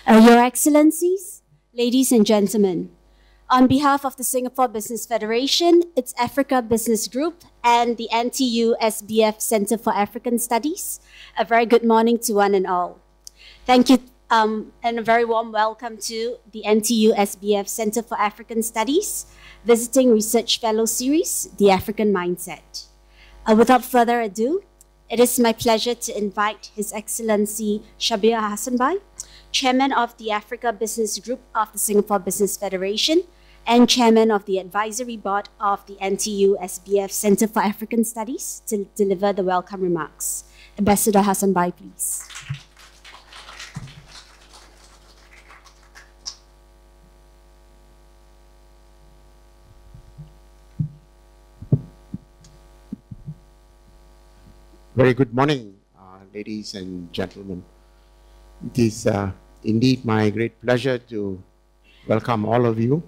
Your Excellencies, ladies and gentlemen, on behalf of the Singapore Business Federation, its Africa Business Group, and the NTU-SBF Center for African Studies, a very good morning to one and all. Thank you, and a very warm welcome to the NTU-SBF Center for African Studies Visiting Research Fellow Series, The African Mindset. Without further ado, it is my pleasure to invite His Excellency Shabbir Hassanbhai, Chairman of the Africa Business Group of the Singapore Business Federation and Chairman of the Advisory Board of the NTU-SBF Center for African Studies, to deliver the welcome remarks. Ambassador Hassanbhai, please. Very good morning, ladies and gentlemen. It is indeed my great pleasure to welcome all of you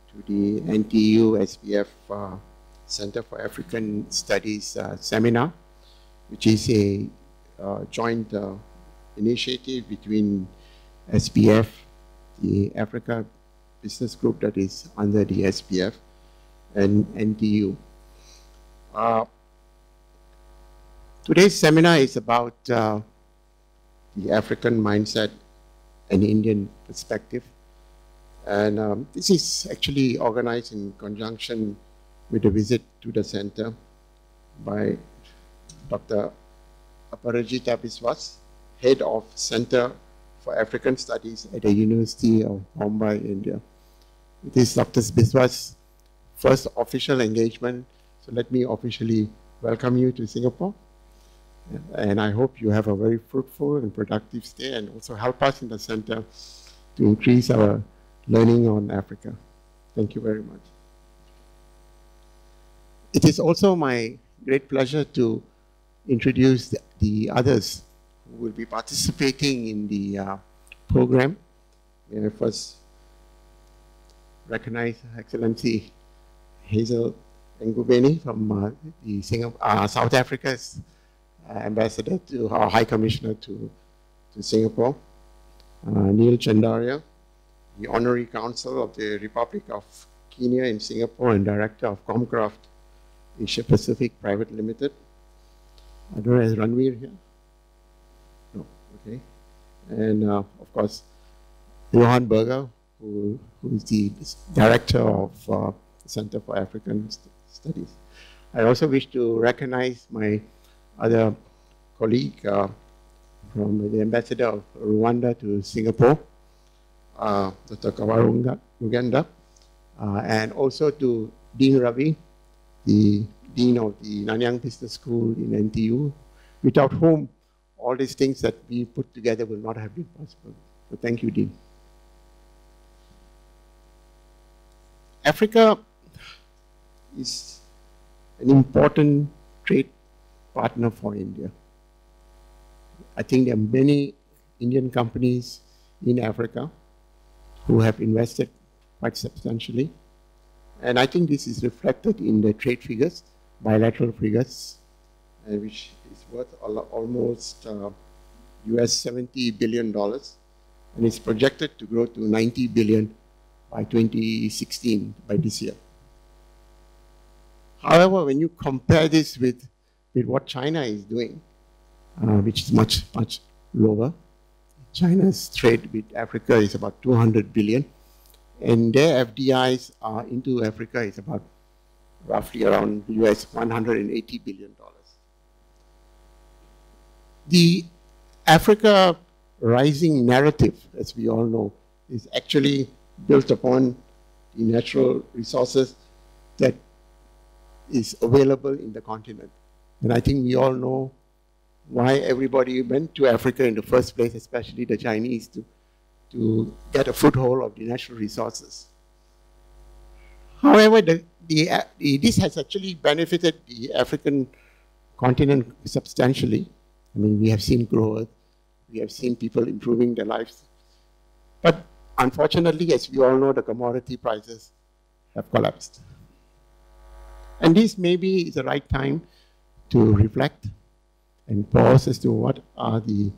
to the NTU-SBF Center for African Studies seminar, which is a joint initiative between SBF, the Africa Business Group that is under the SBF, and NTU. Today's seminar is about the African mindset and Indian perspective. And this is actually organized in conjunction with a visit to the center by Dr. Aparajita Biswas, Head of Center for African Studies at the University of Mumbai, India. It is Dr. Biswas' first official engagement, so let me officially welcome you to Singapore. And I hope you have a very fruitful and productive stay and also help us in the center to increase our learning on Africa. Thank you very much. It is also my great pleasure to introduce the others who will be participating in the program. May I first recognize Her Excellency Hazel Ngubeni from the South Africa's Ambassador to our High Commissioner to Singapore, Neil Chandaria, the Honorary Counsel of the Republic of Kenya in Singapore and Director of Comcraft Asia Pacific Private Limited. I don't know, is Ranveer here? No, okay. And of course, Johan Berger, who is the Director of the Center for African Studies. I also wish to recognize my other colleague from the Ambassador of Rwanda to Singapore, Dr. Kawarunga Uganda, and also to Dean Ravi, the Dean of the Nanyang Business School in NTU, without whom all these things that we put together will not have been possible. So thank you, Dean. Africa is an important trade partner for India. I think there are many Indian companies in Africa who have invested quite substantially. And I think this is reflected in the trade figures, bilateral figures, which is worth almost US $70 billion. And it's projected to grow to 90 billion by 2016, by this year. However, when you compare this with what China is doing, which is much, much lower. China's trade with Africa is about 200 billion, and their FDIs into Africa is about roughly around US $180 billion. The Africa rising narrative, as we all know, is actually built upon the natural resources that is available in the continent. And I think we all know why everybody went to Africa in the first place, especially the Chinese, to get a foothold of the natural resources. However, this has actually benefited the African continent substantially. I mean, we have seen growth, we have seen people improving their lives. But unfortunately, as we all know, the commodity prices have collapsed. And this maybe is the right time to reflect and pause as to what are the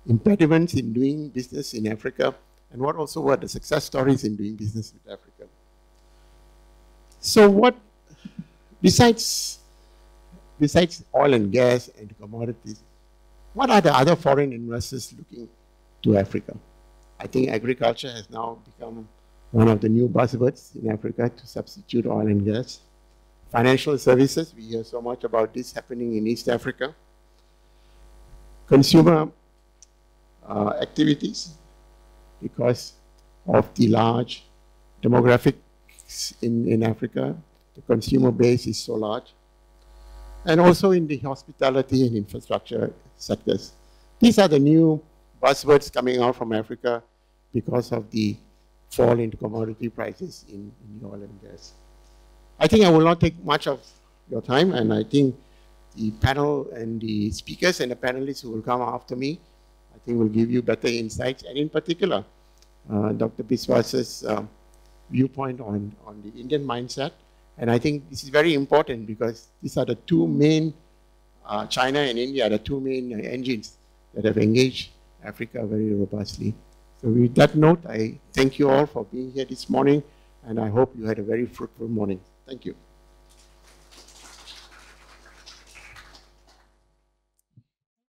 impediments in doing business in Africa, and what also were the success stories in doing business with Africa. So what, besides oil and gas and commodities, what are the other foreign investors looking to Africa? I think agriculture has now become one of the new buzzwords in Africa to substitute oil and gas. Financial services, we hear so much about this happening in East Africa. Consumer activities, because of the large demographics in Africa, the consumer base is so large. And also in the hospitality and infrastructure sectors. These are the new buzzwords coming out from Africa because of the fall in commodity prices in oil and gas. I think I will not take much of your time, and I think the panel and the speakers and the panelists who will come after me, I think will give you better insights, and in particular, Dr. Biswas's viewpoint on the Indian mindset. And I think this is very important because these are the two main, China and India, the two main engines that have engaged Africa very robustly. So with that note, I thank you all for being here this morning, and I hope you had a very fruitful morning. Thank you.